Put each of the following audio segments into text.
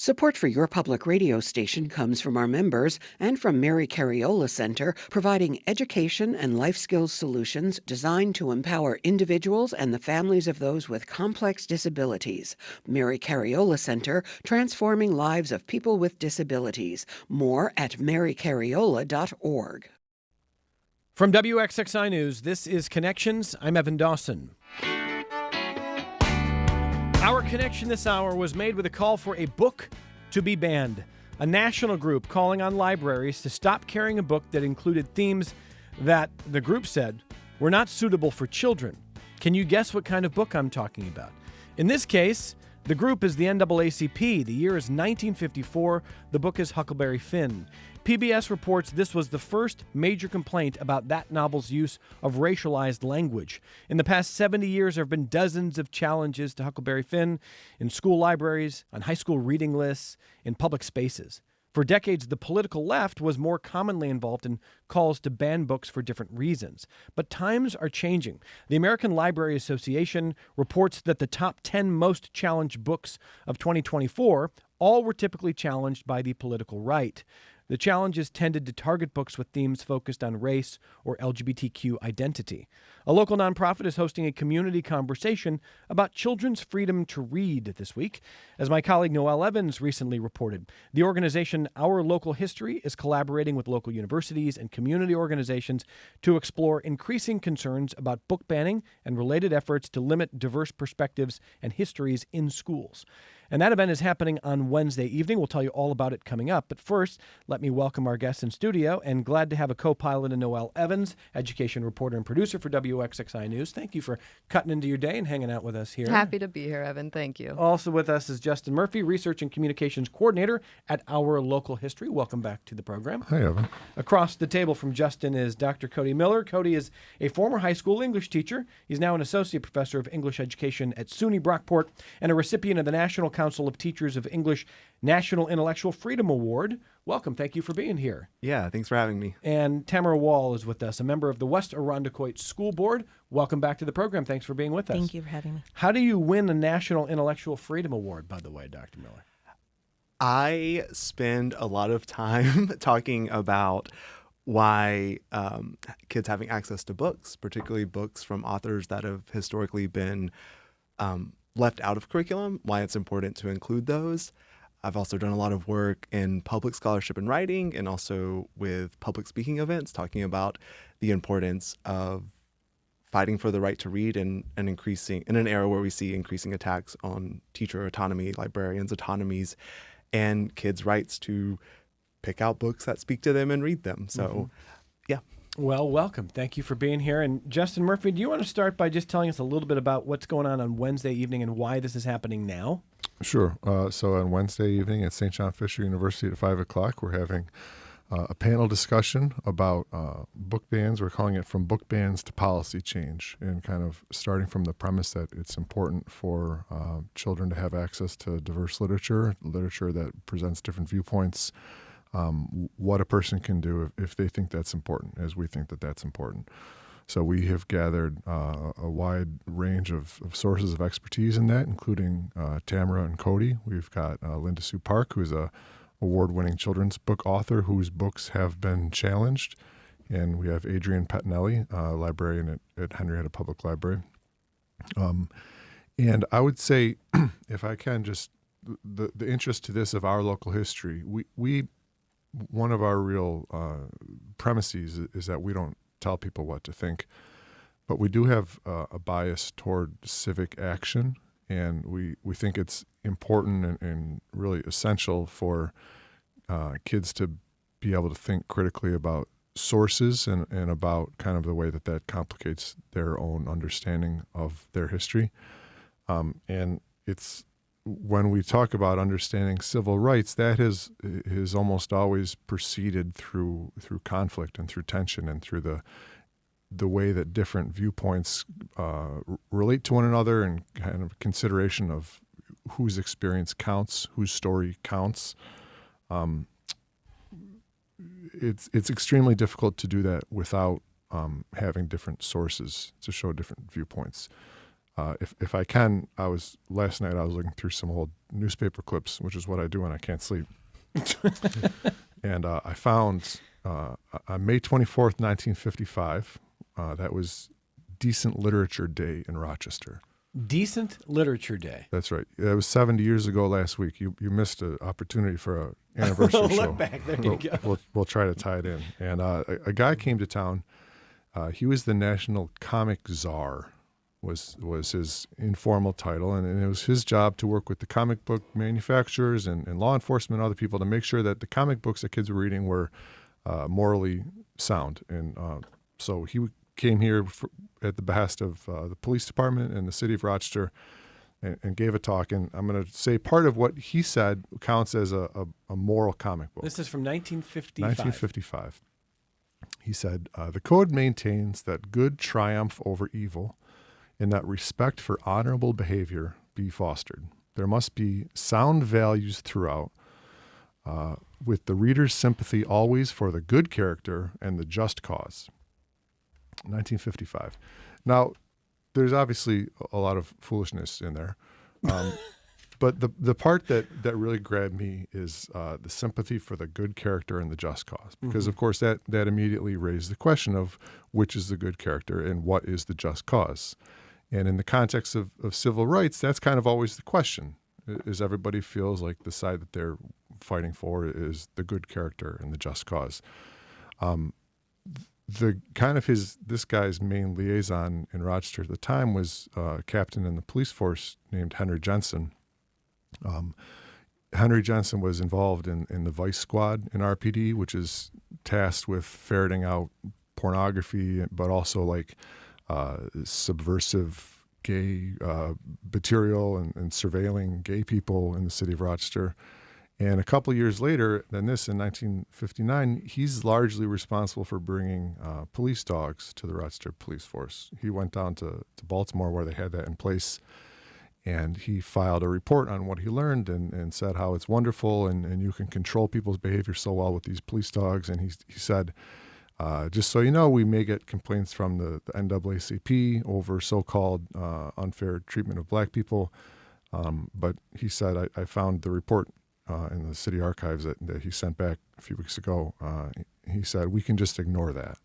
Support for your public radio station comes from our members and from Mary Cariola Center, providing education and life skills solutions designed to empower individuals and the families of those with complex disabilities. Mary Cariola Center, transforming lives of people with disabilities. More at marycariola.org. From WXXI News, this is Connections. I'm Evan Dawson. Our connection this hour was made with a call for a book to be banned. A national group calling on libraries to stop carrying a book that included themes that the group said were not suitable for children. Can you guess what kind of book I'm talking about? In this case, the group is the NAACP. The year is 1954. The book is Huckleberry Finn. PBS reports this was the first major complaint about that novel's use of racialized language. In the past 70 years, there have been dozens of challenges to Huckleberry Finn in school libraries, on high school reading lists, in public spaces. For decades, the political left was more commonly involved in calls to ban books for different reasons. But times are changing. The American Library Association reports that the top 10 most challenged books of 2024 all were typically challenged by the political right. The challenges tended to target books with themes focused on race or LGBTQ identity. A local nonprofit is hosting a community conversation about children's freedom to read this week. As my colleague Noelle Evans recently reported, the organization Our Local History is collaborating with local universities and community organizations to explore increasing concerns about book banning and related efforts to limit diverse perspectives and histories in schools. And that event is happening on Wednesday evening. We'll tell you all about it coming up. But first, let me welcome our guests in studio, and glad to have a co-pilot in Noelle Evans, education reporter and producer for WXXI News. Thank you for cutting into your day and hanging out with us here. Happy to be here, Evan. Thank you. Also with us is Justin Murphy, research and communications coordinator at Our Local History. Welcome back to the program. Hi, Evan. Across the table from Justin is Dr. Cody Miller. Cody is a former high school English teacher. He's now an associate professor of English education at SUNY Brockport and a recipient of the National Council of Teachers of English National Intellectual Freedom Award. Welcome. Thank you for being here. Yeah, thanks for having me. And Tamara Wall is with us, a member of the West Irondequoit School Board. Welcome back to the program. Thanks for being with us. Thank you for having me. How do you win a National Intellectual Freedom Award, by the way, Dr. Miller? I spend a lot of time talking about why kids having access to books, particularly books from authors that have historically been left out of curriculum, why it's important to include those. I've also done a lot of work in public scholarship and writing, and also with public speaking events, talking about the importance of fighting for the right to read and increasing in an era where we see increasing attacks on teacher autonomy, librarians' autonomies, and kids' rights to pick out books that speak to them and read them. So, yeah. Well, welcome. Thank you for being here. And Justin Murphy, do you want to start by just telling us a little bit about what's going on Wednesday evening and why this is happening now? Sure. So on Wednesday evening at St. John Fisher University at 5 o'clock, we're having a panel discussion about book bans. We're calling it From Book Bans to Policy Change, and kind of starting from the premise that it's important for children to have access to diverse literature that presents different viewpoints, what a person can do if they think that's important, as we think that that's important. So we have gathered a wide range of sources of expertise in that, including Tamara and Cody. We've got Linda Sue Park, who's a award-winning children's book author whose books have been challenged. And we have Adrian Pettinelli, librarian at Henrietta Public Library. And I would say, if I can, just the interest to this of Our Local History, we one of our real premises is that we don't tell people what to think, but we do have a bias toward civic action, and we think it's important and really essential for kids to be able to think critically about sources and about kind of the way that complicates their own understanding of their history. And it's when we talk about understanding civil rights, that is almost always proceeded through conflict and through tension and through the way that different viewpoints relate to one another, and kind of consideration of whose experience counts, whose story counts. It's extremely difficult to do that without having different sources to show different viewpoints. if I can, last night I was looking through some old newspaper clips, which is what I do when I can't sleep. And I found on May 24th, 1955, that was Decent Literature Day in Rochester. Decent Literature Day. That's right. It was 70 years ago last week. You missed an opportunity for an anniversary show. Look back. There you go. We'll try to tie it in. And a guy came to town. He was the National Comic Czar, was his informal title, and it was his job to work with the comic book manufacturers and law enforcement and other people to make sure that the comic books that kids were reading were morally sound. And so he came here at the behest of the police department and the city of Rochester and gave a talk. And I'm going to say part of what he said counts as a moral comic book. This is from 1955. 1955. He said, the code maintains that good triumph over evil and that respect for honorable behavior be fostered. There must be sound values throughout, with the reader's sympathy always for the good character and the just cause. 1955. Now, there's obviously a lot of foolishness in there. But the part that really grabbed me is the sympathy for the good character and the just cause. Because, of course, that immediately raised the question of which is the good character and what is the just cause. And in the context of civil rights, that's kind of always the question, is everybody feels like the side that they're fighting for is the good character and the just cause. This guy's main liaison in Rochester at the time was a captain in the police force named Henry Jensen. Henry Jensen was involved in the Vice Squad in RPD, which is tasked with ferreting out pornography, but also like subversive gay material and surveilling gay people in the city of Rochester. And a couple of years later than this, in 1959, he's largely responsible for bringing police dogs to the Rochester police force. He went down to Baltimore where they had that in place, and he filed a report on what he learned and said how it's wonderful and you can control people's behavior so well with these police dogs. And he said, just so you know, we may get complaints from the NAACP over so-called unfair treatment of black people. But he said, I found the report in the city archives that he sent back a few weeks ago. He said, we can just ignore that.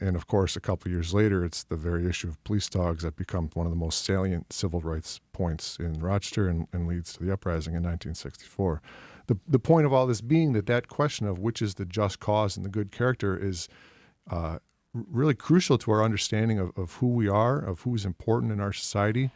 And of course, a couple of years later, it's the very issue of police dogs that becomes one of the most salient civil rights points in Rochester and leads to the uprising in 1964. The point of all this being that question of which is the just cause and the good character is really crucial to our understanding of who we are, of who's important in our society.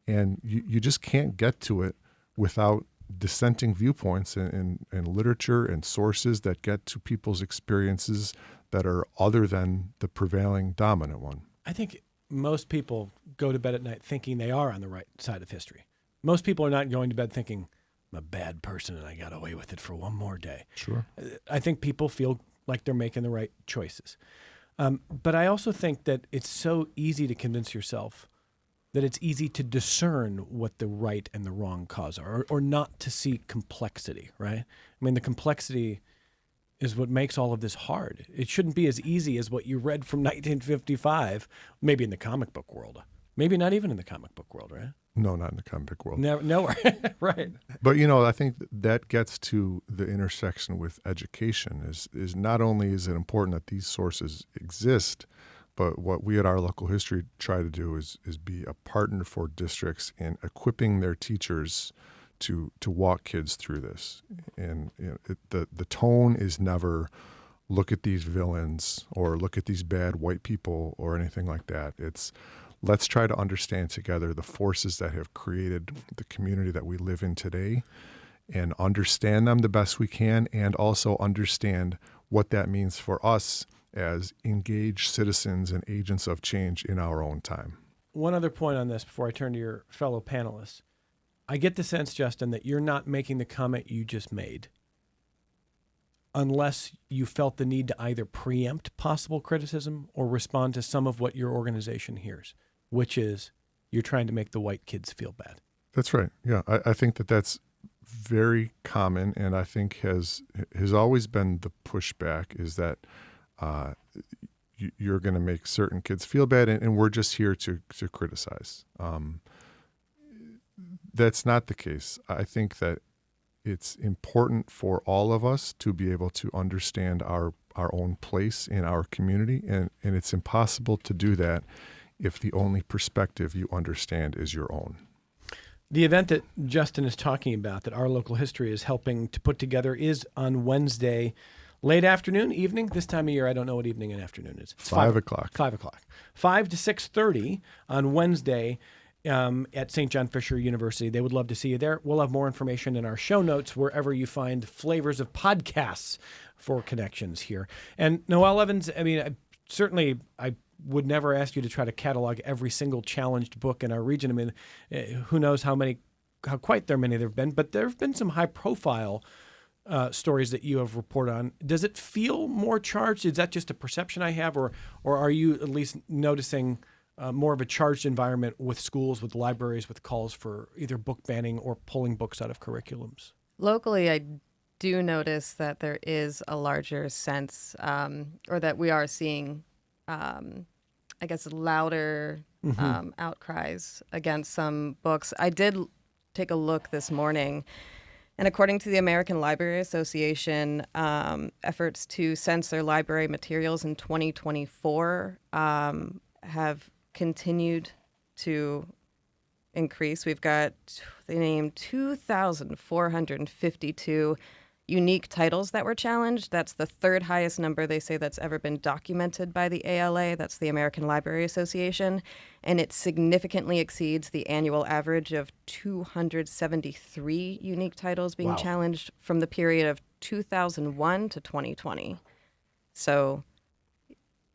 And you just can't get to it without dissenting viewpoints and literature and sources that get to people's experiences that are other than the prevailing dominant one. I think most people go to bed at night thinking they are on the right side of history. Most people are not going to bed thinking, I'm a bad person and I got away with it for one more day. Sure. I think people feel like they're making the right choices. But I also think that it's so easy to convince yourself that it's easy to discern what the right and the wrong cause are, or not to see complexity, right? I mean, the complexity is what makes all of this hard. It shouldn't be as easy as what you read from 1955, maybe in the comic book world. Maybe not even in the comic book world, right? No, not in the comic book world. Nowhere, right. But, I think that gets to the intersection with education is not only is it important that these sources exist, but what we at Our Local History try to do is be a partner for districts in equipping their teachers to walk kids through this. And the tone is never look at these villains or look at these bad white people or anything like that. It's let's try to understand together the forces that have created the community that we live in today and understand them the best we can, and also understand what that means for us as engaged citizens and agents of change in our own time. One other point on this before I turn to your fellow panelists. I get the sense, Justin, that you're not making the comment you just made unless you felt the need to either preempt possible criticism or respond to some of what your organization hears, which is you're trying to make the white kids feel bad. That's right. Yeah, I think that's very common, and I think has always been the pushback is that you're going to make certain kids feel bad, and we're just here to criticize. That's not the case. I think that it's important for all of us to be able to understand our own place in our community, and it's impossible to do that if the only perspective you understand is your own. The event that Justin is talking about, that Our Local History is helping to put together, is on Wednesday, late afternoon, evening. This time of year, I don't know what evening and afternoon is. It's 5 o'clock. 5 o'clock. 5 to 6:30 on Wednesday at St. John Fisher University. They would love to see you there. We'll have more information in our show notes wherever you find flavors of podcasts for Connections here. And Noelle Evans, I mean, I would never ask you to try to catalog every single challenged book in our region. I mean, who knows how quite there many there have been, but there have been some high-profile stories that you have reported on. Does it feel more charged? Is that just a perception I have, or are you at least noticing more of a charged environment with schools, with libraries, with calls for either book banning or pulling books out of curriculums? Locally, I do notice that there is a larger sense, or that we are seeing, I guess, louder outcries against some books. I did take a look this morning, and according to the American Library Association, efforts to censor library materials in 2024 have continued to increase. They named 2,452 unique titles that were challenged. That's the third highest number they say that's ever been documented by the ALA. That's the American Library Association. And it significantly exceeds the annual average of 273 unique titles being challenged from the period of 2001 to 2020. So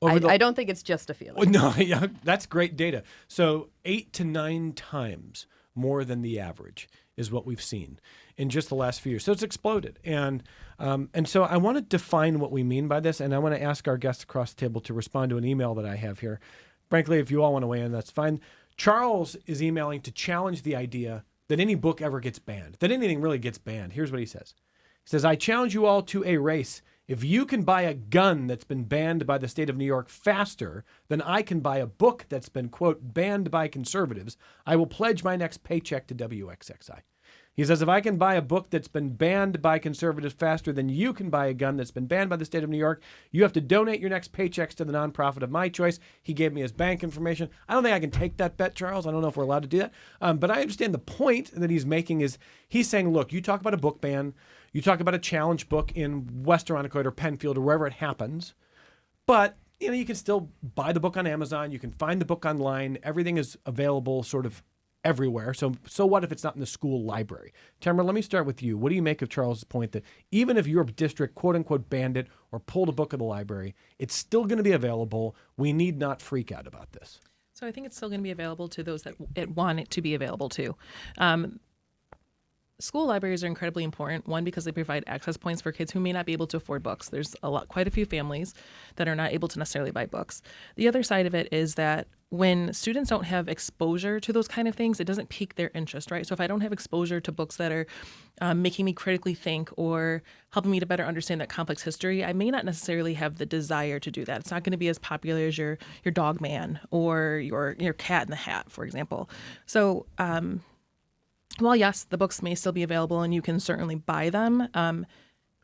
I don't think it's just a feeling. No, yeah, that's great data. So 8 to 9 times more than the average is what we've seen in just the last few years. So it's exploded. And so I want to define what we mean by this, and I want to ask our guests across the table to respond to an email that I have here. Frankly, if you all want to weigh in, that's fine. Charles is emailing to challenge the idea that any book ever gets banned, that anything really gets banned. Here's what he says. He says, I challenge you all to a race. If you can buy a gun that's been banned by the state of New York faster than I can buy a book that's been, quote, banned by conservatives, I will pledge my next paycheck to WXXI. He says, if I can buy a book that's been banned by conservatives faster than you can buy a gun that's been banned by the state of New York, you have to donate your next paychecks to the nonprofit of my choice. He gave me his bank information. I don't think I can take that bet, Charles. I don't know if we're allowed to do that. But I understand the point that he's making is he's saying, look, you talk about a book ban, you talk about a challenge book in West Irondequoit or Penfield or wherever it happens, but you can still buy the book on Amazon. You can find the book online. Everything is available sort of everywhere. So what if it's not in the school library? Tamara, let me start with you. What do you make of Charles's point that even if your district, quote unquote, banned it or pulled a book in the library, it's still going to be available? We need not freak out about this. So I think it's still going to be available to those that want it to be available to. School libraries are incredibly important. One, because they provide access points for kids who may not be able to afford books. There's quite a few families that are not able to necessarily buy books. The other side of it is that when students don't have exposure to those kind of things, it doesn't pique their interest, right? So if I don't have exposure to books that are making me critically think or helping me to better understand that complex history, I may not necessarily have the desire to do that. It's not going to be as popular as your Dog Man or your Cat in the Hat, for example. So while yes, the books may still be available and you can certainly buy them,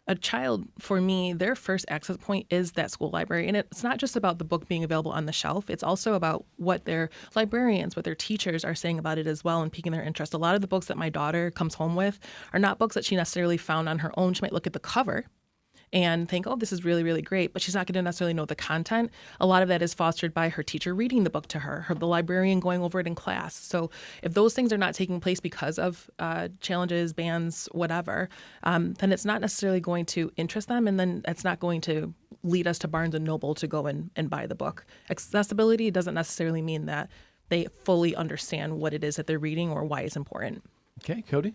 a child, for me, their first access point is that school library. And it's not just about the book being available on the shelf. It's also about what their librarians, what their teachers are saying about it as well and piquing their interest. A lot of the books that my daughter comes home with are not books that she necessarily found on her own. She might look at the cover and think, oh, this is really, really great, but she's not going to necessarily know the content. A lot of that is fostered by her teacher reading the book to her, the librarian going over it in class. So if those things are not taking place because of challenges, bans, whatever, then it's not necessarily going to interest them, and then it's not going to lead us to Barnes & Noble to go and buy the book. Accessibility doesn't necessarily mean that they fully understand what it is that they're reading or why it's important. Okay, Cody?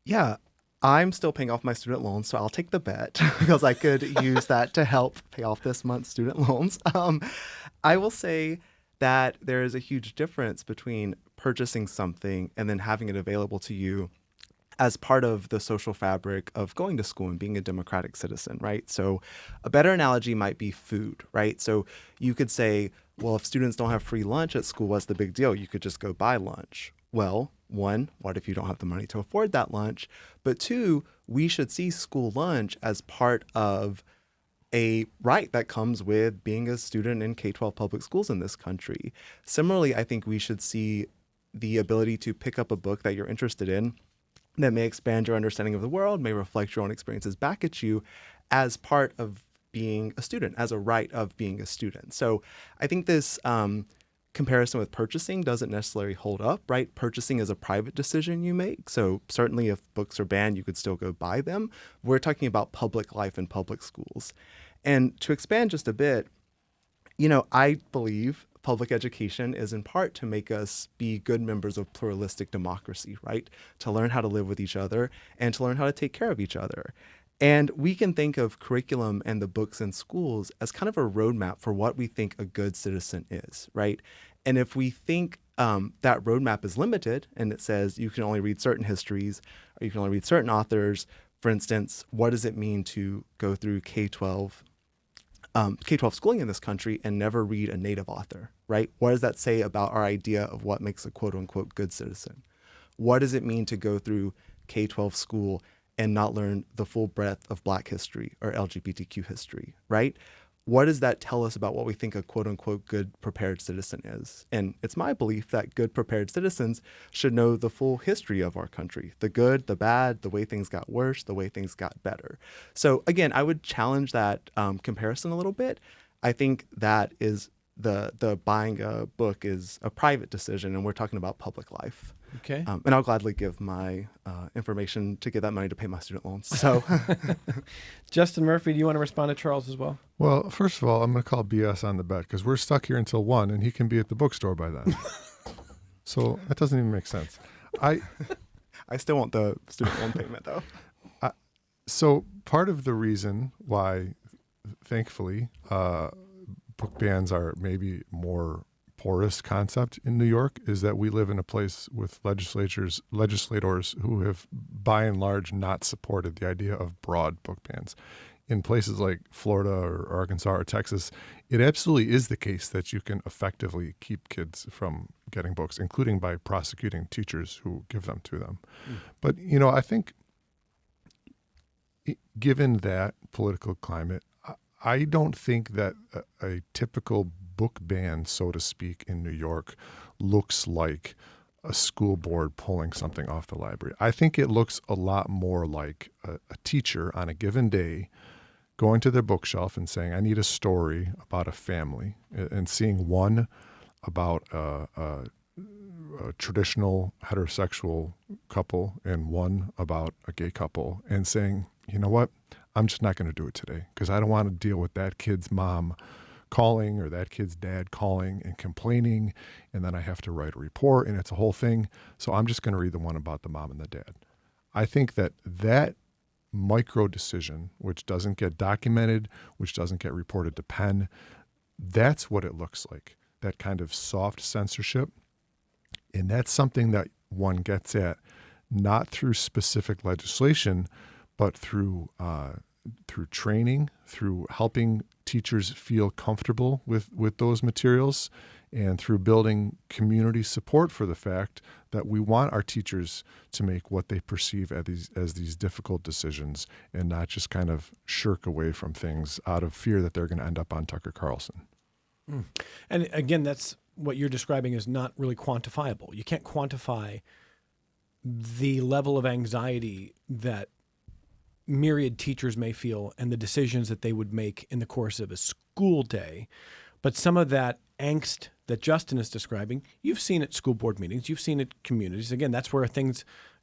Yeah, I'm still paying off my student loans, so I'll take the bet because I could use that to help pay off this month's student loans. I will say that there is a huge difference between purchasing something and then having it available to you as part of the social fabric of going to school and being a democratic citizen, right? So a better analogy might be food, right? So you could say, well, if students don't have free lunch at school, what's the big deal? You could just go buy lunch. Well, one, what if you don't have the money to afford that lunch? But two, we should see school lunch as part of a right that comes with being a student in K-12 public schools in this country. Similarly, I think we should see the ability to pick up a book that you're interested in that may expand your understanding of the world, may reflect your own experiences back at you as part of being a student, as a right of being a student. So I think this comparison with purchasing doesn't necessarily hold up, right? Purchasing is a private decision you make. So certainly if books are banned, you could still go buy them. We're talking about public life in public schools. And to expand just a bit, I believe public education is in part to make us be good members of pluralistic democracy, right? To learn how to live with each other and to learn how to take care of each other. And we can think of curriculum and the books in schools as kind of a roadmap for what we think a good citizen is, right? And if we think that roadmap is limited and it says you can only read certain histories or you can only read certain authors, for instance, what does it mean to go through K-12 schooling in this country and never read a native author, right? What does that say about our idea of what makes a quote unquote good citizen? What does it mean to go through K-12 school and not learn the full breadth of Black history or LGBTQ history, right? What does that tell us about what we think a quote unquote good prepared citizen is? And it's my belief that good prepared citizens should know the full history of our country, the good, the bad, the way things got worse, the way things got better. So again, I would challenge that comparison a little bit. I think that is the buying a book is a private decision, and we're talking about public life. Okay. And I'll gladly give my information to get that money to pay my student loans. So, Justin Murphy, do you want to respond to Charles as well? Well, first of all, I'm going to call BS on the bet because we're stuck here until 1 and he can be at the bookstore by then. So that doesn't even make sense. I still want the student loan payment though. So part of the reason why, thankfully, book bans are maybe more porous concept in New York is that we live in a place with legislators who have by and large not supported the idea of broad book bans. In places like Florida or Arkansas or Texas, it absolutely is the case that you can effectively keep kids from getting books, including by prosecuting teachers who give them to them. But, I think given that political climate, I don't think that a typical book ban, so to speak, in New York looks like a school board pulling something off the library. I think it looks a lot more like a teacher on a given day going to their bookshelf and saying, I need a story about a family, and seeing one about a traditional heterosexual couple and one about a gay couple, and saying, you know what, I'm just not going to do it today because I don't want to deal with that kid's mom calling or that kid's dad calling and complaining, and then I have to write a report and it's a whole thing. So I'm just going to read the one about the mom and the dad. I think that micro decision, which doesn't get documented, which doesn't get reported to Penn, that's what it looks like, that kind of soft censorship. And that's something that one gets at not through specific legislation, but through training, through helping teachers feel comfortable with those materials, and through building community support for the fact that we want our teachers to make what they perceive as these difficult decisions and not just kind of shirk away from things out of fear that they're going to end up on Tucker Carlson. And again, that's what you're describing is not really quantifiable. You can't quantify the level of anxiety that myriad teachers may feel and the decisions that they would make in the course of a school day. But some of that angst that Justin is describing, you've seen at school board meetings, you've seen at communities. Again, that's where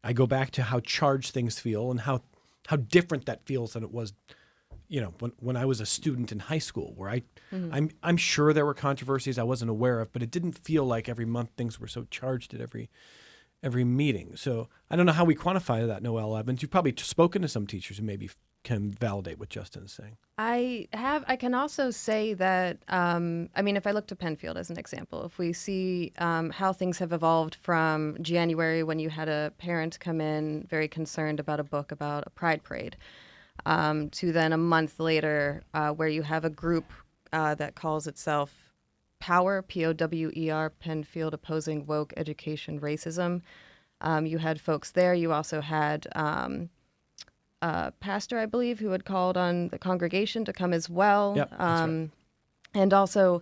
I go back to how charged things feel and how different that feels than it was, when I was a student in high school, where I'm sure there were controversies I wasn't aware of, but it didn't feel like every month things were so charged at every meeting. So I don't know how we quantify that, Noelle Evans. You've probably spoken to some teachers who maybe can validate what Justin is saying. I can also say that, if I look to Penfield as an example, if we see how things have evolved from January when you had a parent come in very concerned about a book about a pride parade, to then a month later where you have a group that calls itself POWER, P-O-W-E-R, Penfield Opposing Woke Education Racism. You had folks there. You also had pastor, I believe, who had called on the congregation to come as well. Yep, that's right. And also,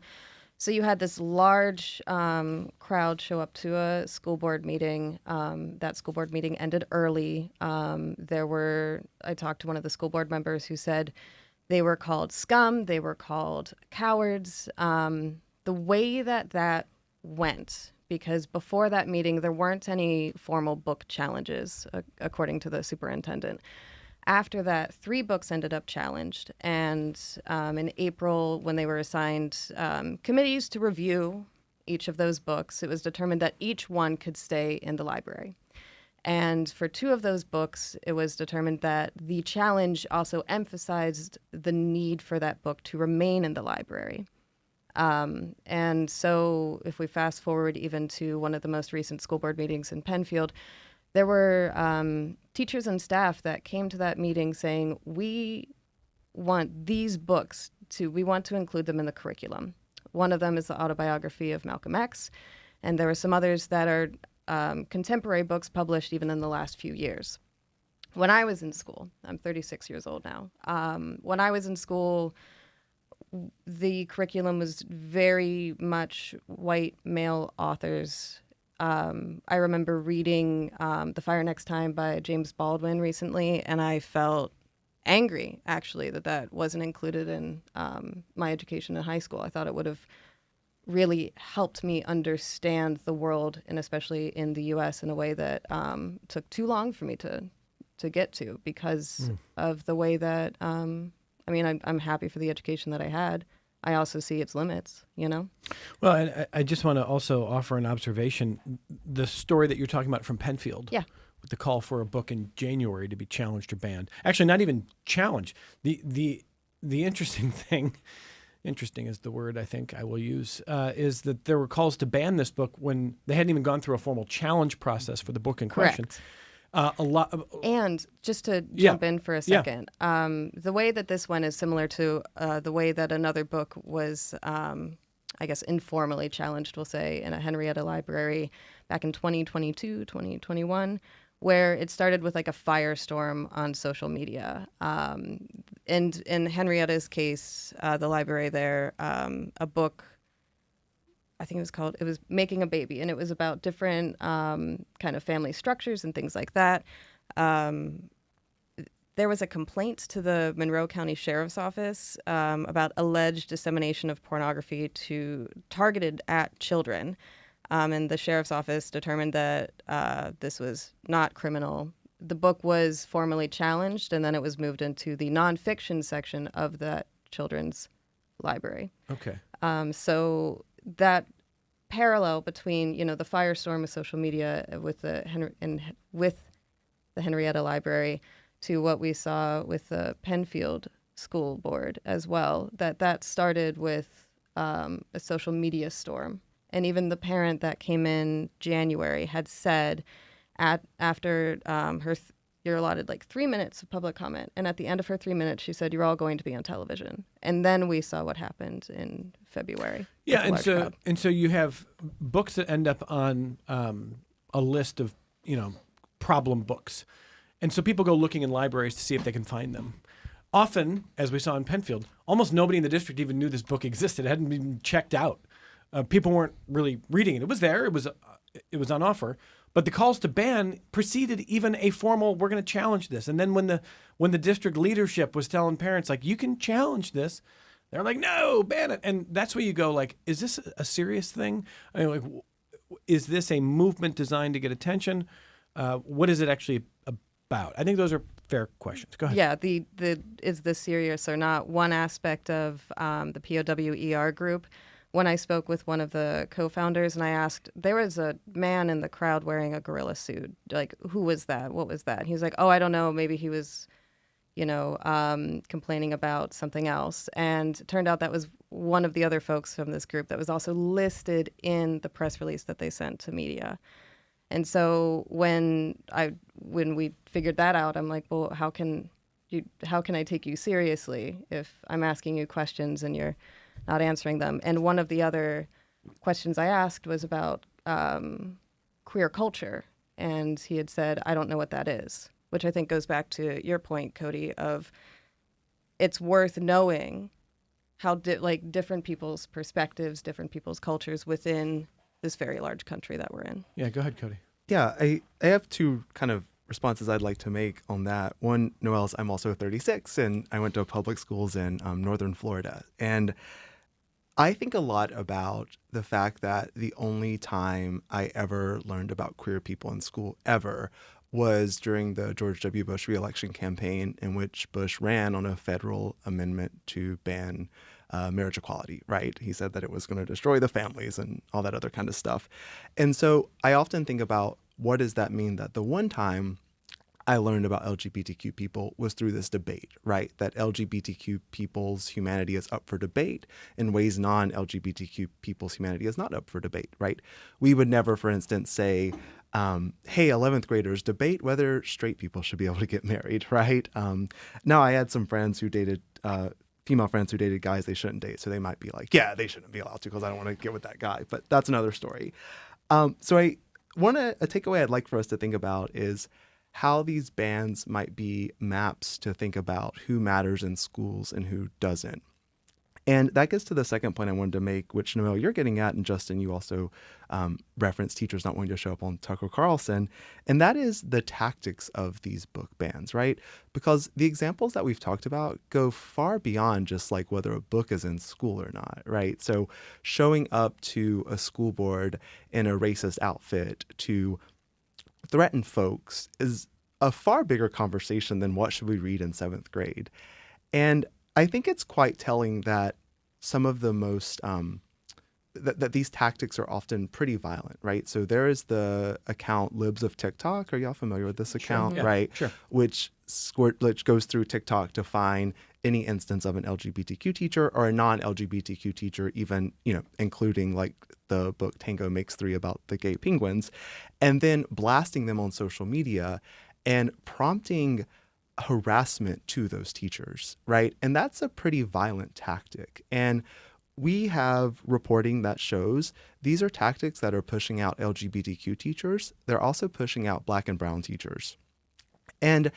so you had this large crowd show up to a school board meeting. That school board meeting ended early. I talked to one of the school board members who said they were called scum, they were called cowards. The way that went, because before that meeting, there weren't any formal book challenges, according to the superintendent. After that, 3 books ended up challenged. And in April, when they were assigned committees to review each of those books, it was determined that each one could stay in the library. And for 2 of those books, it was determined that the challenge also emphasized the need for that book to remain in the library. And so if we fast forward even to one of the most recent school board meetings in Penfield, there were teachers and staff that came to that meeting saying, we want these books we want to include them in the curriculum. One of them is the autobiography of Malcolm X, and there were some others that are contemporary books published even in the last few years. When I was in school, I'm 36 years old now, when I was in school, the curriculum was very much white male authors. I remember reading The Fire Next Time by James Baldwin recently, and I felt angry, actually, that wasn't included in my education in high school. I thought it would have really helped me understand the world, and especially in the U.S., in a way that took too long for me to get to because of the way that I'm happy for the education that I had. I also see its limits, Well, and I just want to also offer an observation. The story that you're talking about from Penfield. Yeah. With the call for a book in January to be challenged or banned. Actually, not even challenged. The interesting thing, interesting is the word I think I will use, is that there were calls to ban this book when they hadn't even gone through a formal challenge process for the book in question. Correct. And just to jump in for a second, the way that this went is similar to the way that another book was, informally challenged, we'll say, in a Henrietta library back in 2022, 2021, where it started with like a firestorm on social media. And in Henrietta's case, the library there, a book, I think it was Making a Baby, and it was about different kind of family structures and things like that. There was a complaint to the Monroe County Sheriff's Office about alleged dissemination of pornography targeted at children. And the Sheriff's Office determined that this was not criminal. The book was formally challenged, and then it was moved into the nonfiction section of that children's library. Okay. So that parallel between, the firestorm of social media with the Henrietta Library to what we saw with the Penfield School Board as well, that started with a social media storm. And even the parent that came in January had said after you're allotted like 3 minutes of public comment. And at the end of her 3 minutes, she said, you're all going to be on television. And then we saw what happened in February. Yeah, and so you have books that end up on a list of, problem books. And so people go looking in libraries to see if they can find them. Often, as we saw in Penfield, almost nobody in the district even knew this book existed. It hadn't been checked out. People weren't really reading it. It was there. It was on offer. But the calls to ban preceded even a formal, we're going to challenge this. And then when the district leadership was telling parents, like, you can challenge this, they're like, no, ban it. And that's where you go, like, is this a serious thing? Is this a movement designed to get attention? What is it actually about? I think those are fair questions. Go ahead. Yeah, is this serious or not? One aspect of the POWER group, when I spoke with one of the co-founders and I asked, there was a man in the crowd wearing a gorilla suit. Like, who was that? What was that? And he was like, oh, I don't know. Maybe he was, complaining about something else. And it turned out that was one of the other folks from this group that was also listed in the press release that they sent to media. And so when we figured that out, I'm like, well, how can I take you seriously if I'm asking you questions and you're not answering them? And one of the other questions I asked was about queer culture. And he had said, I don't know what that is, which I think goes back to your point, Cody, of it's worth knowing how different people's perspectives, different people's cultures within this very large country that we're in. Yeah, go ahead, Cody. Yeah, I have two kind of responses I'd like to make on that. One, Noelle's, I'm also 36, and I went to public schools in northern Florida. And I think a lot about the fact that the only time I ever learned about queer people in school ever was during the George W. Bush reelection campaign, in which Bush ran on a federal amendment to ban marriage equality, right? He said that it was going to destroy the families and all that other kind of stuff. And so I often think about, what does that mean that the one time I learned about LGBTQ people was through this debate, right? That LGBTQ people's humanity is up for debate in ways non-LGBTQ people's humanity is not up for debate, right? We would never, for instance, say, hey, 11th graders, debate whether straight people should be able to get married, right? Now, I had some friends who dated, female friends who dated guys they shouldn't date. So they might be like, yeah, they shouldn't be allowed to because I don't want to get with that guy. But that's another story. So a takeaway I'd like for us to think about is how these bans might be maps to think about who matters in schools and who doesn't. And that gets to the second point I wanted to make, which, Noelle, you're getting at, and Justin, you also referenced teachers not wanting to show up on Tucker Carlson, and that is the tactics of these book bans, right? Because the examples that we've talked about go far beyond just like whether a book is in school or not, right? So showing up to a school board in a racist outfit to threaten folks is a far bigger conversation than what should we read in 7th grade. And I think it's quite telling that some of the most, that these tactics are often pretty violent, right? So there is the account Libs of TikTok. Are y'all familiar with this account, yeah, right? Sure. Which goes through TikTok to find any instance of an LGBTQ teacher or a non-LGBTQ teacher, even, including like the book Tango Makes Three about the gay penguins, and then blasting them on social media and prompting harassment to those teachers, right? And that's a pretty violent tactic. And we have reporting that shows these are tactics that are pushing out LGBTQ teachers. They're also pushing out Black and brown teachers. And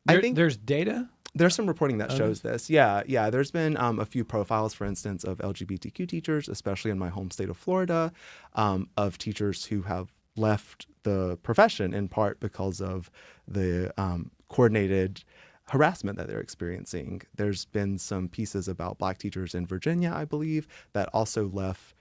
I think there's data. There's some reporting that shows this. Yeah. There's been a few profiles, for instance, of LGBTQ teachers, especially in my home state of Florida, of teachers who have left the profession in part because of the coordinated harassment that they're experiencing. There's been some pieces about Black teachers in Virginia, I believe, that also left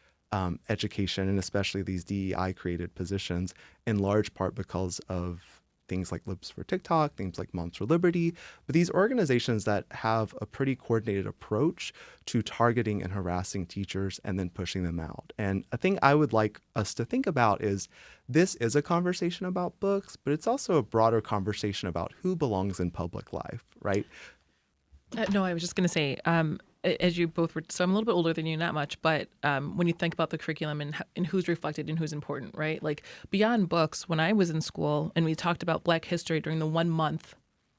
education, and especially these DEI created positions, in large part because of things like Libs for TikTok, things like Moms for Liberty, but these organizations that have a pretty coordinated approach to targeting and harassing teachers and then pushing them out. And a thing I would like us to think about is this is a conversation about books, but it's also a broader conversation about who belongs in public life, right? No, I was just going to say, as you both were, so I'm a little bit older than you, not much, but when you think about the curriculum and who's reflected and who's important, right? Like beyond books, when I was in school and we talked about Black history during the 1 month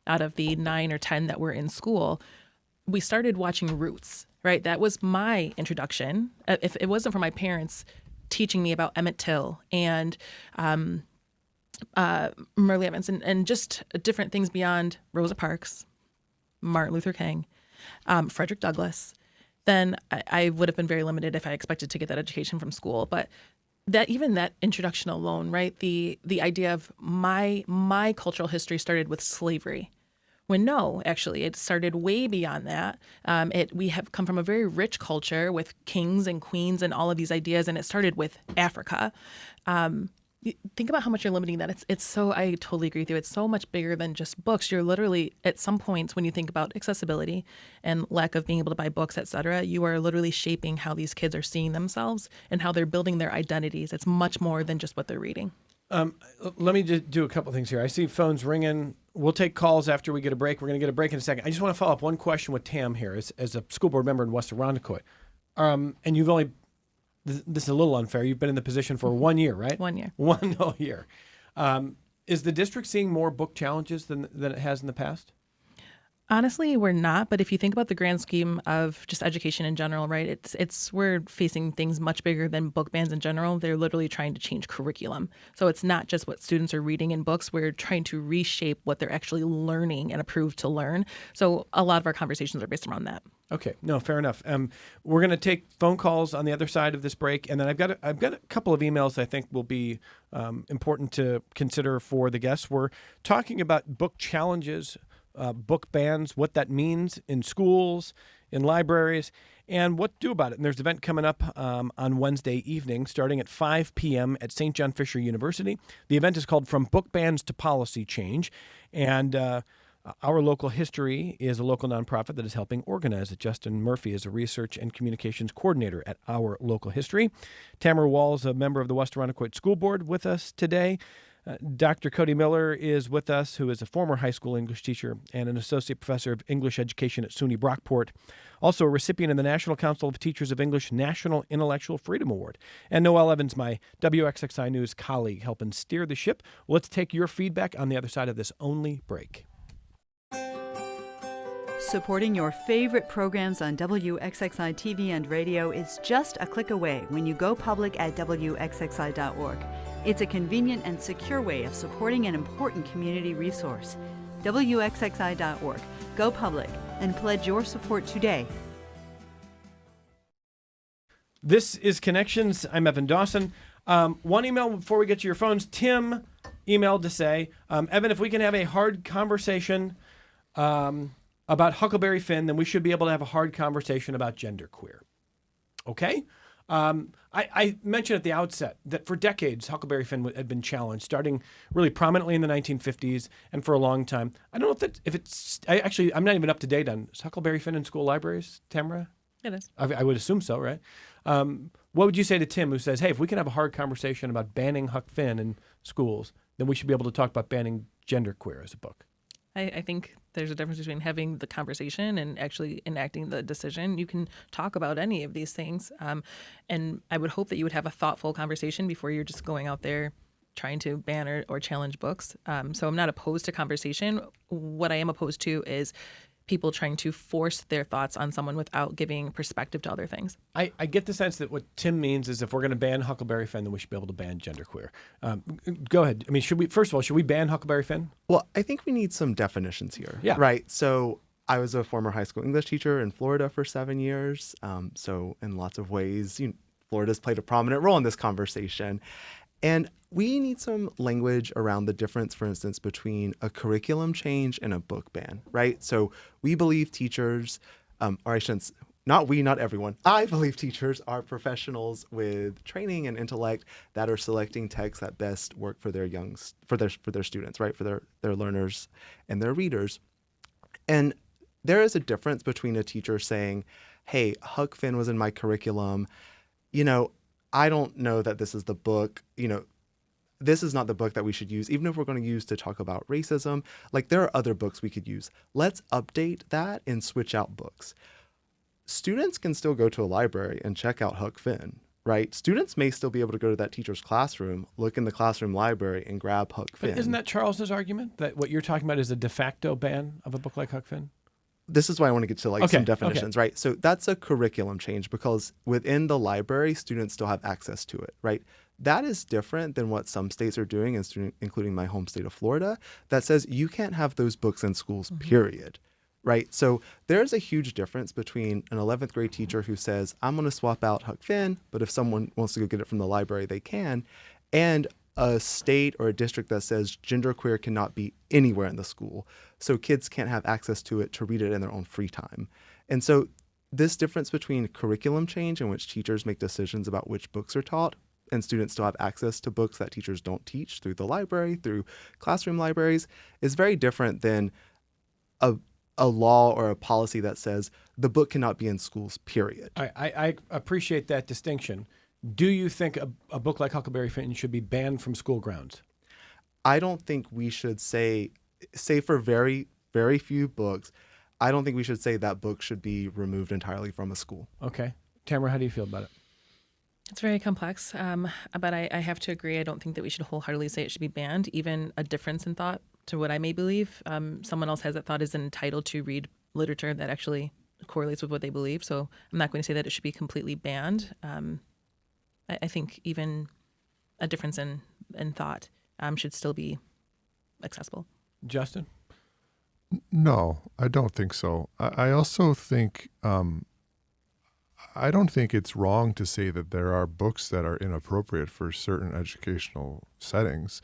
out of the 9 or 10 that were in school, we started watching Roots, right? That was my introduction. If it wasn't for my parents teaching me about Emmett Till and Murray Evans and just different things beyond Rosa Parks, Martin Luther King, Frederick Douglass, then I would have been very limited if I expected to get that education from school. But that introduction alone, right? The idea of my cultural history started with slavery. When no, actually, it started way beyond that. We have come from a very rich culture with kings and queens and all of these ideas, and it started with Africa. Think about how much you're limiting that. It's so, I totally agree with you. It's so much bigger than just books. You're literally, at some points, when you think about accessibility and lack of being able to buy books, et cetera, you are literally shaping how these kids are seeing themselves and how they're building their identities. It's much more than just what they're reading. Let me just do a couple things here. I see phones ringing. We'll take calls after we get a break. We're going to get a break in a second. I just want to follow up one question with Tam here as a school board member in West Irondequoit. And you've only, this is a little unfair, you've been in the position for 1 year, right? 1 year. One whole year. Is the district seeing more book challenges than it has in the past? Honestly, we're not. But if you think about the grand scheme of just education in general, right? We're facing things much bigger than book bans in general. They're literally trying to change curriculum. So it's not just what students are reading in books. We're trying to reshape what they're actually learning and approved to learn. So a lot of our conversations are based around that. Okay, no, fair enough. We're going to take phone calls on the other side of this break, and then I've got a couple of emails I think will be important to consider for the guests. We're talking about book challenges, book bans, what that means in schools, in libraries, and what to do about it. And there's an event coming up on Wednesday evening starting at 5 p.m. at St. John Fisher University. The event is called From Book Bans to Policy Change, and Our Local History is a local nonprofit that is helping organize it. Justin Murphy is a research and communications coordinator at Our Local History. Tamara Wall is a member of the West Irondequoit School Board with us today. Dr. Cody Miller is with us, who is a former high school English teacher and an associate professor of English education at SUNY Brockport. Also a recipient of the National Council of Teachers of English National Intellectual Freedom Award. And Noelle Evans, my WXXI News colleague, helping steer the ship. Let's take your feedback on the other side of this only break. Supporting your favorite programs on WXXI TV and radio is just a click away when you go public at WXXI.org. It's a convenient and secure way of supporting an important community resource. WXXI.org. Go public and pledge your support today. This is Connections. I'm Evan Dawson. One email before we get to your phones. Tim emailed to say, Evan, if we can have a hard conversation about Huckleberry Finn, then we should be able to have a hard conversation about genderqueer. Okay? I mentioned at the outset that for decades, Huckleberry Finn had been challenged, starting really prominently in the 1950s and for a long time. I don't know if it's I'm not even up to date on, is Huckleberry Finn in school libraries, Tamara? It is. I would assume so, right? What would you say to Tim, who says, hey, if we can have a hard conversation about banning Huck Finn in schools, then we should be able to talk about banning genderqueer as a book? I think there's a difference between having the conversation and actually enacting the decision. You can talk about any of these things. And I would hope that you would have a thoughtful conversation before you're just going out there trying to ban or challenge books. So I'm not opposed to conversation. What I am opposed to is people trying to force their thoughts on someone without giving perspective to other things. I get the sense that what Tim means is if we're going to ban Huckleberry Finn, then we should be able to ban genderqueer. Go ahead. I mean, should we ban Huckleberry Finn? Well, I think we need some definitions here. Yeah. Right. So I was a former high school English teacher in Florida for 7 years. So in lots of ways, Florida's played a prominent role in this conversation. And we need some language around the difference, for instance, between a curriculum change and a book ban, right? So we believe teachers, or I shouldn't, not everyone. I believe teachers are professionals with training and intellect that are selecting texts that best work for their students, right? For their learners and their readers. And there is a difference between a teacher saying, hey, Huck Finn was in my curriculum. I don't know that this is the book, this is not the book that we should use, even if we're going to use to talk about racism. Like, there are other books we could use. Let's update that and switch out books. Students can still go to a library and check out Huck Finn, right? Students may still be able to go to that teacher's classroom, look in the classroom library, and grab Huck Finn. But isn't that Charles's argument, that what you're talking about is a de facto ban of a book like Huck Finn? This is why I want to get to some definitions, right? So that's a curriculum change because within the library, students still have access to it, right? That is different than what some states are doing, including my home state of Florida, that says you can't have those books in schools, period, right? So there's a huge difference between an 11th grade teacher who says, I'm going to swap out Huck Finn, but if someone wants to go get it from the library, they can, and a state or a district that says genderqueer cannot be anywhere in the school. So kids can't have access to it to read it in their own free time. And so this difference between curriculum change, in which teachers make decisions about which books are taught, and students still have access to books that teachers don't teach through the library, through classroom libraries, is very different than a law or a policy that says the book cannot be in schools, period. I appreciate that distinction. Do you think a book like Huckleberry Finn should be banned from school grounds? I don't think we should say save for very, very few books, I don't think we should say that book should be removed entirely from a school. Okay. Tamara, how do you feel about it? It's very complex, but I have to agree. I don't think that we should wholeheartedly say it should be banned. Even a difference in thought to what I may believe, someone else has that thought is entitled to read literature that actually correlates with what they believe. So I'm not going to say that it should be completely banned. I think even a difference in thought should still be accessible. Justin? No, I don't think so. I also think I don't think it's wrong to say that there are books that are inappropriate for certain educational settings.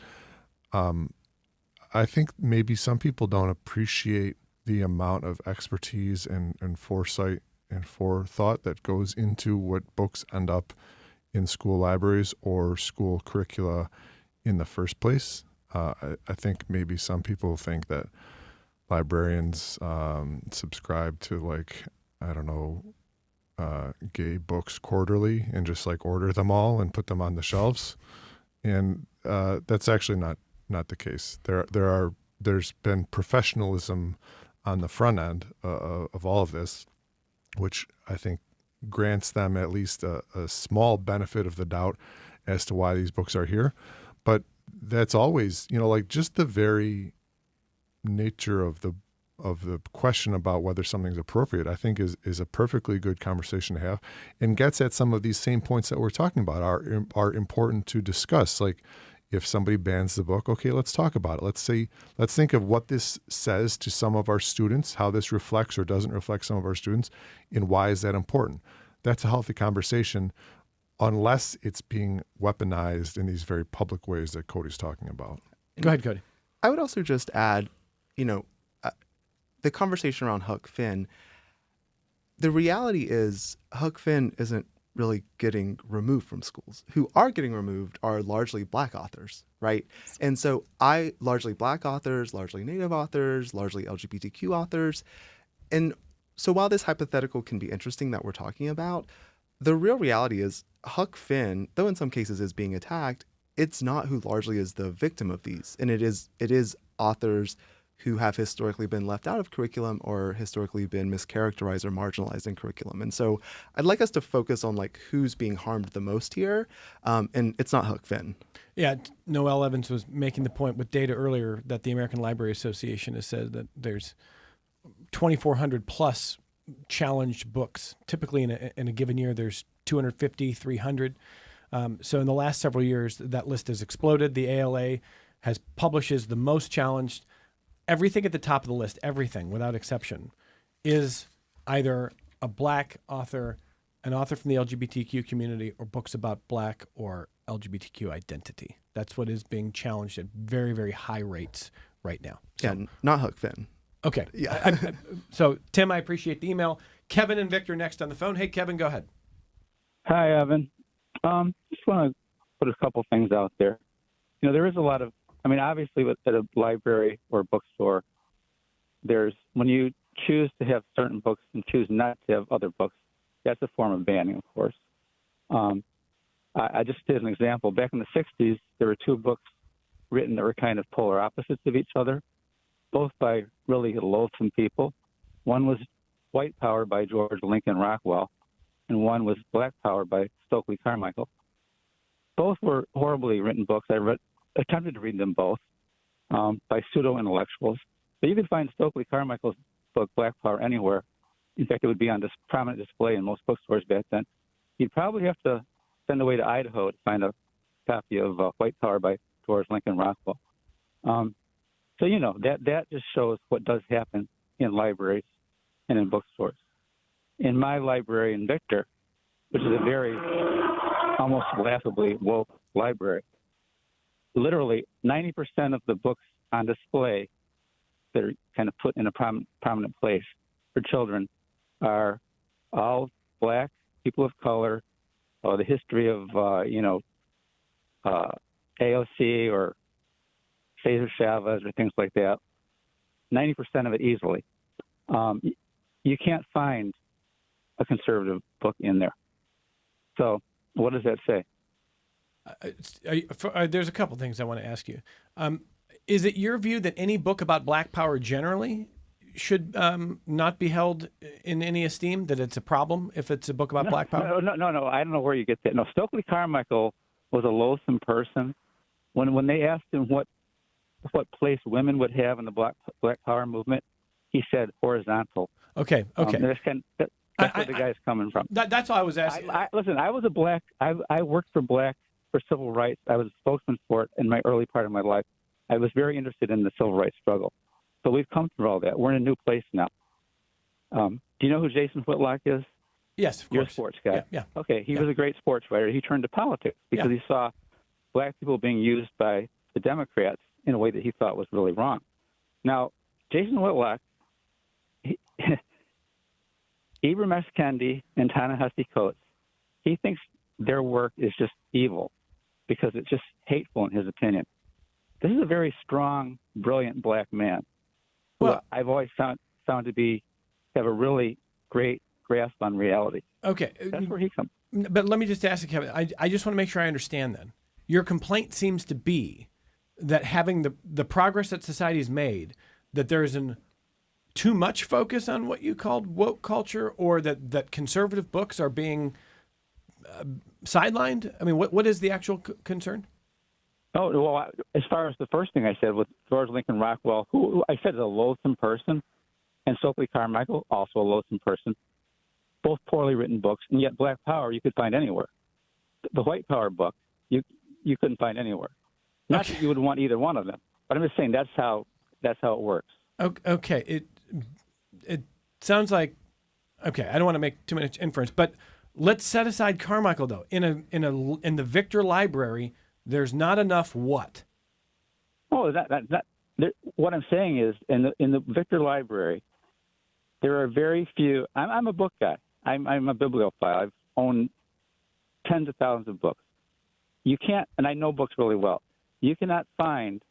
I think maybe some people don't appreciate the amount of expertise and foresight and forethought that goes into what books end up in school libraries or school curricula in the first place. I think maybe some people think that librarians subscribe to, like, I don't know, gay books quarterly and just like order them all and put them on the shelves. And that's actually not the case. There's been professionalism on the front end of all of this, which I think grants them at least a small benefit of the doubt as to why these books are here. But that's always, like, just the very nature of the question about whether something's appropriate, I think is a perfectly good conversation to have, and gets at some of these same points that we're talking about are important to discuss. Like, if somebody bans the book, okay, let's talk about it. Let's think of what this says to some of our students, how this reflects or doesn't reflect some of our students, and why is that important? That's a healthy conversation, unless it's being weaponized in these very public ways that Cody's talking about. Go ahead, Cody. I would also just add, the conversation around Huck Finn, the reality is Huck Finn isn't really getting removed from schools. Who are getting removed are largely Black authors, right? And so largely Black authors, largely Native authors, largely LGBTQ authors. And so while this hypothetical can be interesting that we're talking about, the real reality is Huck Finn, though in some cases is being attacked, it's not who largely is the victim of these. And it is authors who have historically been left out of curriculum or historically been mischaracterized or marginalized in curriculum. And so I'd like us to focus on, like, who's being harmed the most here. And it's not Huck Finn. Yeah, Noel Evans was making the point with data earlier that the American Library Association has said that there's 2,400 plus challenged books. Typically in a given year, there's 250, 300. So in the last several years, that list has exploded. The ALA publishes the most challenged. Everything at the top of the list, everything without exception, is either a Black author, an author from the LGBTQ community, or books about Black or LGBTQ identity. That's what is being challenged at very, very high rates right now. So, Yeah, not Huck Finn. okay. Yeah. So, Tim, I appreciate the email. Kevin and Victor next on the phone. Hey, Kevin, go ahead. Hi, Evan. Just want to put a couple things out there. There is a lot of, obviously at a library or bookstore, when you choose to have certain books and choose not to have other books, that's a form of banning, of course. I just did an example. Back in the 60s, there were two books written that were kind of polar opposites of each other, both by really loathsome people. One was White Power by George Lincoln Rockwell, and one was Black Power by Stokely Carmichael. Both were horribly written books. I attempted to read them both by pseudo-intellectuals. But you could find Stokely Carmichael's book, Black Power, anywhere. In fact, it would be on this prominent display in most bookstores back then. You'd probably have to send away to Idaho to find a copy of White Power by George Lincoln Rockwell. So, that just shows what does happen in libraries and in bookstores. In my library in Victor, which is a very almost laughably woke library, literally 90% of the books on display that are kind of put in a prominent place for children are all Black, people of color, the history of, AOC or Cesar Chavez or things like that. 90% of it easily. You can't find a conservative book in there. So what does that say? There's a couple things I want to ask you. Is it your view that any book about Black Power generally should not be held in any esteem? That it's a problem if it's a book about Black Power? No. I don't know where you get that. No, Stokely Carmichael was a loathsome person. When they asked him what place women would have in the Black Power movement, he said horizontal. Okay. That's where the guy's coming from. That's all I was asking. Listen, I was a black. I worked for civil rights. I was a spokesman for it in my early part of my life. I was very interested in the civil rights struggle. So we've come through all that. We're in a new place now. Do you know who Jason Whitlock is? Yes, of course. You're a sports guy. Yeah. Okay, he was a great sports writer. He turned to politics because he saw black people being used by the Democrats in a way that he thought was really wrong. Now, Jason Whitlock, Ibram X. Kendi and Ta-Nehisi Coates, he thinks their work is just evil because it's just hateful in his opinion. This is a very strong, brilliant black man who I've always found to have a really great grasp on reality. Okay. That's where he comes. But let me just ask you, Kevin, I just want to make sure I understand then. Your complaint seems to be that having the progress that society's made, that there's too much focus on what you called woke culture, or that conservative books are being sidelined? I mean, what is the actual concern? Oh, well, as far as the first thing I said with George Lincoln Rockwell, who I said is a loathsome person, and Stokely Carmichael, also a loathsome person, both poorly written books, and yet Black Power you could find anywhere. The White Power book, you couldn't find anywhere. Not that you would want either one of them, but I'm just saying that's how it works. Okay, it sounds like I don't want to make too much inference, but let's set aside Carmichael though. In the Victor Library, there's not enough what? Oh, what I'm saying is in the Victor Library, there are very few. I'm a book guy. I'm a bibliophile. I've owned tens of thousands of books. You can't, and I know books really well. You cannot find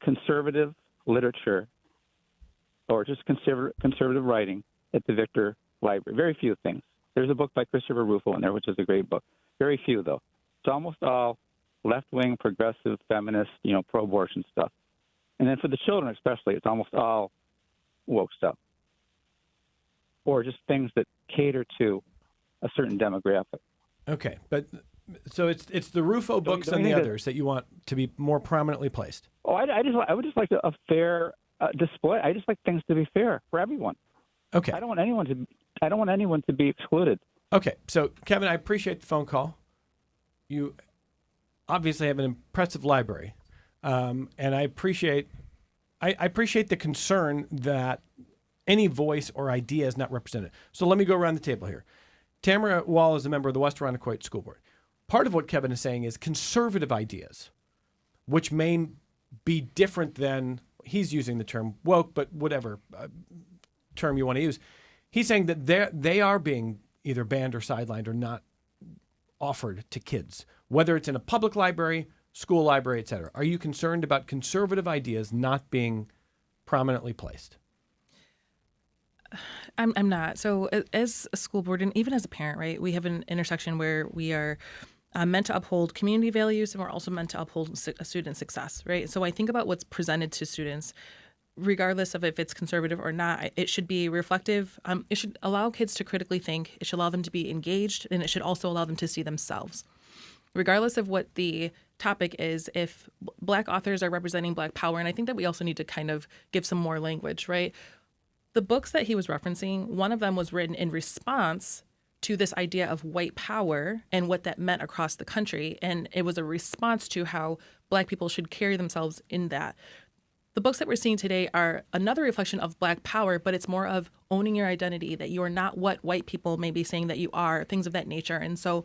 conservative literature or just conservative writing at the Victor Library. Very few things. There's a book by Christopher Rufo in there, which is a great book. Very few, though. It's almost all left-wing, progressive, feminist, pro-abortion stuff. And then for the children especially, it's almost all woke stuff. Or just things that cater to a certain demographic. Okay, but so it's the Rufo books and the others that you want to be more prominently placed. Oh, I would just like a fair display. I just like things to be fair for everyone. Okay. I don't want anyone to be excluded. Okay, so Kevin, I appreciate the phone call. You obviously have an impressive library, and I appreciate the concern that any voice or idea is not represented. So let me go around the table here. Tamara Wall is a member of the West Arundecoit School Board. Part of what Kevin is saying is conservative ideas, which may be different than, he's using the term woke, but whatever term you want to use. He's saying that they are being either banned or sidelined or not offered to kids, whether it's in a public library, school library, et cetera. Are you concerned about conservative ideas not being prominently placed? I'm not. So as a school board and even as a parent, right, we have an intersection where we are meant to uphold community values and we're also meant to uphold student success, right? So I think about what's presented to students, regardless of if it's conservative or not. It should be reflective. It should allow kids to critically think. It should allow them to be engaged, and it should also allow them to see themselves. Regardless of what the topic is, if Black authors are representing Black power, and I think that we also need to kind of give some more language, right? The books that he was referencing, one of them was written in response to this idea of white power and what that meant across the country. And it was a response to how Black people should carry themselves in that. The books that we're seeing today are another reflection of Black power, but it's more of owning your identity, that you are not what white people may be saying that you are, things of that nature. And so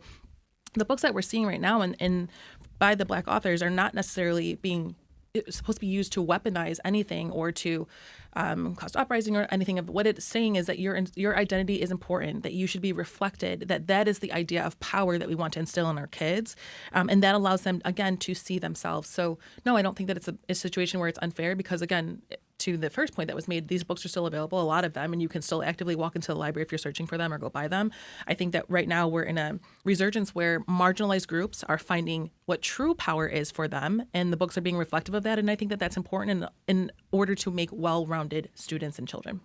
the books that we're seeing right now and by the Black authors are not necessarily supposed to be used to weaponize anything or to cause uprising or anything. Of what it's saying is that your identity is important, that you should be reflected, that is the idea of power that we want to instill in our kids, and that allows them, again, to see themselves. So no, I don't think that it's a situation where it's unfair because, again, to the first point that was made, these books are still available, a lot of them, and you can still actively walk into the library if you're searching for them or go buy them. I think that right now we're in a resurgence where marginalized groups are finding what true power is for them, and the books are being reflective of that. And I think that that's important in order to make well-rounded students and children.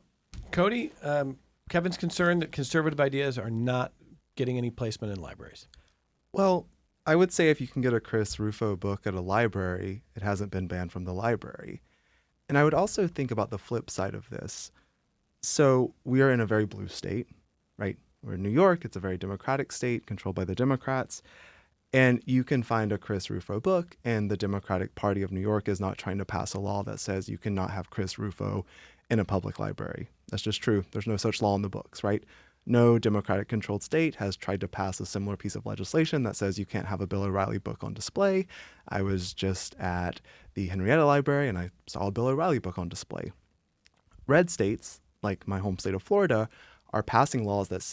Cody, Kevin's concerned that conservative ideas are not getting any placement in libraries. Well, I would say if you can get a Chris Rufo book at a library, it hasn't been banned from the library. And I would also think about the flip side of this. So we are in a very blue state, right? We're in New York. It's a very Democratic state controlled by the Democrats. And you can find a Chris Rufo book, and the Democratic Party of New York is not trying to pass a law that says you cannot have Chris Rufo in a public library. That's just true. There's no such law in the books, right? No Democratic-controlled state has tried to pass a similar piece of legislation that says you can't have a Bill O'Reilly book on display. I was just at the Henrietta Library, and I saw a Bill O'Reilly book on display. Red states, like my home state of Florida, are passing laws that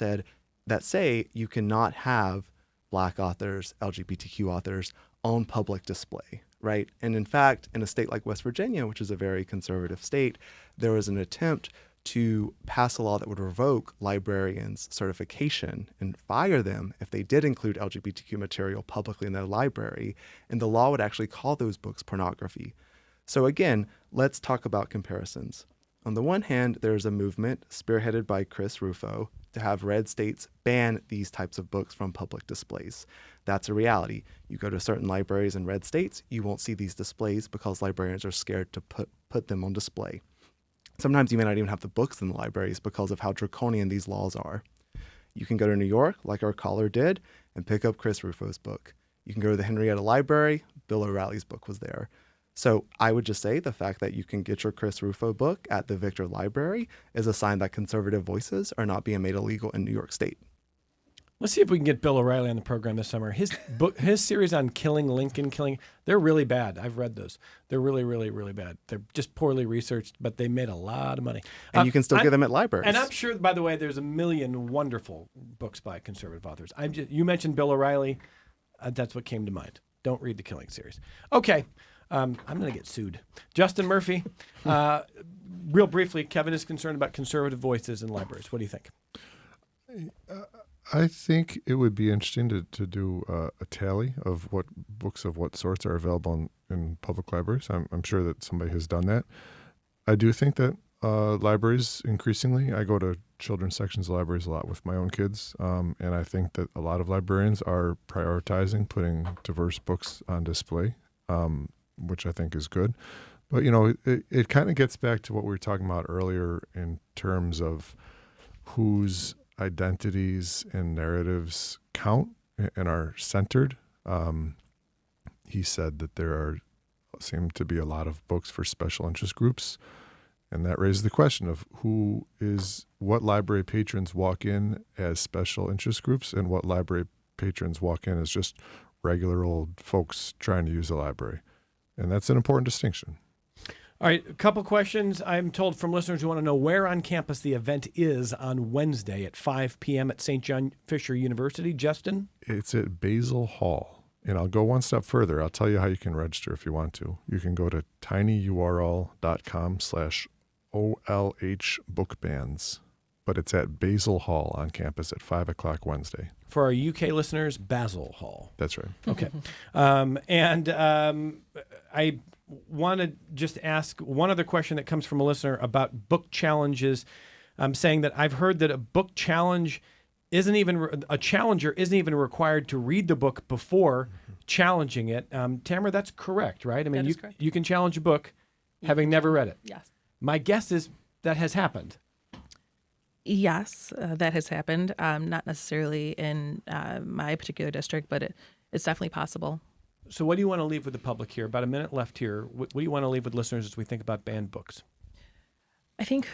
say you cannot have Black authors, LGBTQ authors on public display, right? And in fact, in a state like West Virginia, which is a very conservative state, there was an attempt to pass a law that would revoke librarians' certification and fire them if they did include LGBTQ material publicly in their library, and the law would actually call those books pornography. So again, let's talk about comparisons. On the one hand, there's a movement spearheaded by Chris Rufo to have red states ban these types of books from public displays. That's a reality. You go to certain libraries in red states, you won't see these displays because librarians are scared to put them on display. Sometimes you may not even have the books in the libraries because of how draconian these laws are. You can go to New York, like our caller did, and pick up Chris Rufo's book. You can go to the Henrietta Library, Bill O'Reilly's book was there. So I would just say the fact that you can get your Chris Rufo book at the Victor Library is a sign that conservative voices are not being made illegal in New York State. Let's see if we can get Bill O'Reilly on the program this summer. His book, his series on killing Lincoln, they're really bad. I've read those. They're really, really, really bad. They're just poorly researched, but they made a lot of money. And you can still get them at libraries. And I'm sure, by the way, there's a million wonderful books by conservative authors. You mentioned Bill O'Reilly. That's what came to mind. Don't read the Killing series. Okay. I'm going to get sued. Justin Murphy, real briefly, Kevin is concerned about conservative voices in libraries. What do you think? I think it would be interesting to do a tally of what books of what sorts are available in public libraries. I'm sure that somebody has done that. I do think that libraries increasingly, I go to children's sections of libraries a lot with my own kids, and I think that a lot of librarians are prioritizing putting diverse books on display, which I think is good. But, it kind of gets back to what we were talking about earlier in terms of whose identities and narratives count and are centered. He said that there seem to be a lot of books for special interest groups, and that raises the question of what library patrons walk in as special interest groups and what library patrons walk in as just regular old folks trying to use a library. And that's an important distinction. All right, a couple questions I'm told from listeners who want to know where on campus the event is on Wednesday at 5 p.m. at St. John Fisher University. Justin? It's at Basil Hall. And I'll go one step further. I'll tell you how you can register if you want to. You can go to tinyurl.com/OLH bookbands. But it's at Basil Hall on campus at 5 o'clock Wednesday. For our UK listeners, Basil Hall. That's right. Okay. I want to just ask one other question that comes from a listener about book challenges. Saying that I've heard that a book challenge a challenger isn't even required to read the book before challenging it. Tamara, that's correct, right? I mean, That is correct. you can challenge a book having never read it. Yes. My guess is that has happened. Yes, that has happened. Not necessarily in my particular district, but it's definitely possible. So what do you want to leave with the public here? About a minute left here. What do you want to leave with listeners as we think about banned books? I think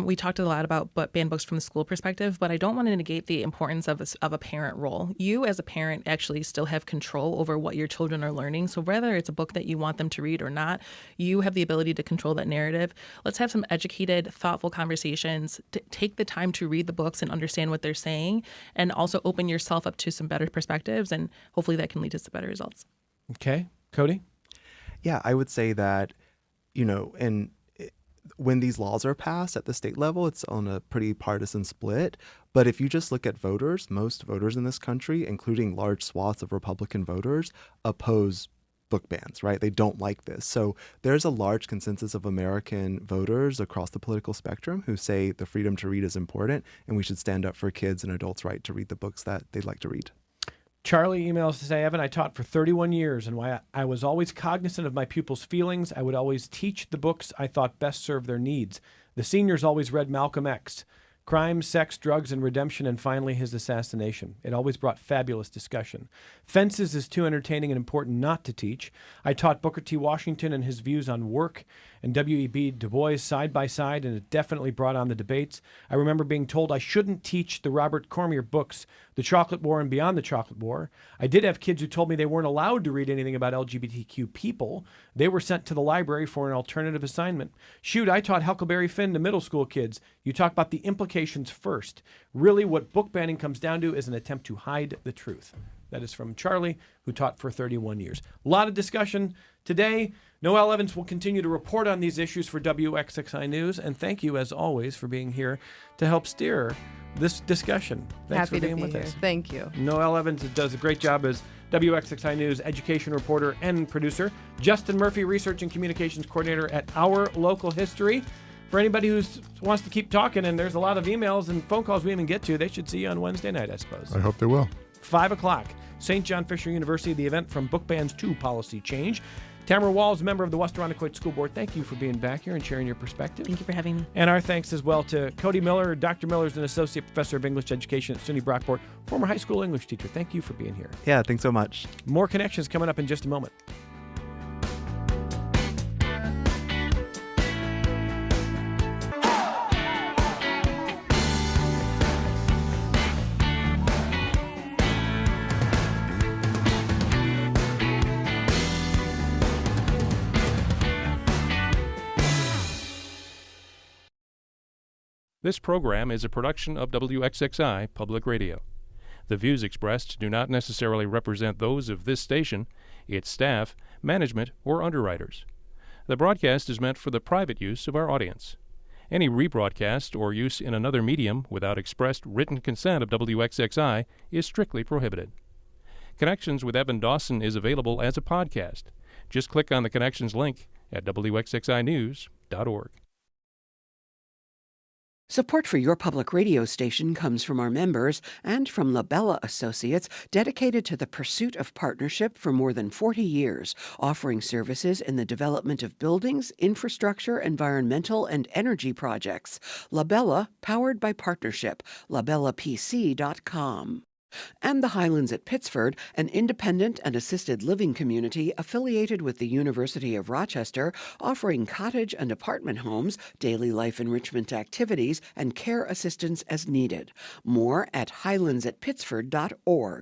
we talked a lot about banned books from the school perspective, but I don't want to negate the importance of a parent role. You as a parent actually still have control over what your children are learning. So whether it's a book that you want them to read or not, you have the ability to control that narrative. Let's have some educated, thoughtful conversations. Take the time to read the books and understand what they're saying, and also open yourself up to some better perspectives, and hopefully that can lead to some better results. Okay. Cody? Yeah, I would say that, when these laws are passed at the state level, it's on a pretty partisan split. But if you just look at voters, most voters in this country, including large swaths of Republican voters, oppose book bans, right? They don't like this. So there's a large consensus of American voters across the political spectrum who say the freedom to read is important and we should stand up for kids and adults' right to read the books that they'd like to read. Charlie emails to say, Evan, I taught for 31 years, and while I was always cognizant of my pupils' feelings, I would always teach the books I thought best served their needs. The seniors always read Malcolm X, Crime, Sex, Drugs, and Redemption, and finally his assassination. It always brought fabulous discussion. Fences is too entertaining and important not to teach. I taught Booker T. Washington and his views on work and W.E.B. Du Bois side by side, and it definitely brought on the debates. I remember being told I shouldn't teach the Robert Cormier books, The Chocolate War and Beyond the Chocolate War. I did have kids who told me they weren't allowed to read anything about LGBTQ people. They were sent to the library for an alternative assignment. Shoot, I taught Huckleberry Finn to middle school kids. You talk about the implications first. Really, what book banning comes down to is an attempt to hide the truth. That is from Charlie, who taught for 31 years. A lot of discussion today. Noelle Evans will continue to report on these issues for WXXI News. And thank you, as always, for being here to help steer this discussion. Thanks Happy for being to be with here. us. Thank you. Noelle Evans does a great job as WXXI News education reporter and producer. Justin Murphy, research and communications coordinator at Our Local History. For anybody who wants to keep talking, and there's a lot of emails and phone calls we didn't even get to, they should see you on Wednesday night, I suppose. I hope they will. 5 o'clock, St. John Fisher University, the event From Book Bans to Policy Change. Tamara Walls, member of the West Irondequoit School Board, thank you for being back here and sharing your perspective. Thank you for having me. And our thanks as well to Cody Miller. Dr. Miller is an associate professor of English education at SUNY Brockport, former high school English teacher. Thank you for being here. Yeah, thanks so much. More connections coming up in just a moment. This program is a production of WXXI Public Radio. The views expressed do not necessarily represent those of this station, its staff, management, or underwriters. The broadcast is meant for the private use of our audience. Any rebroadcast or use in another medium without expressed written consent of WXXI is strictly prohibited. Connections with Evan Dawson is available as a podcast. Just click on the Connections link at WXXInews.org. Support for your public radio station comes from our members and from Labella Associates, dedicated to the pursuit of partnership for more than 40 years, offering services in the development of buildings, infrastructure, environmental, and energy projects. Labella, powered by partnership. LabellaPC.com. And the Highlands at Pittsford, an independent and assisted living community affiliated with the University of Rochester, offering cottage and apartment homes, daily life enrichment activities, and care assistance as needed. More at highlandsatpittsford.org.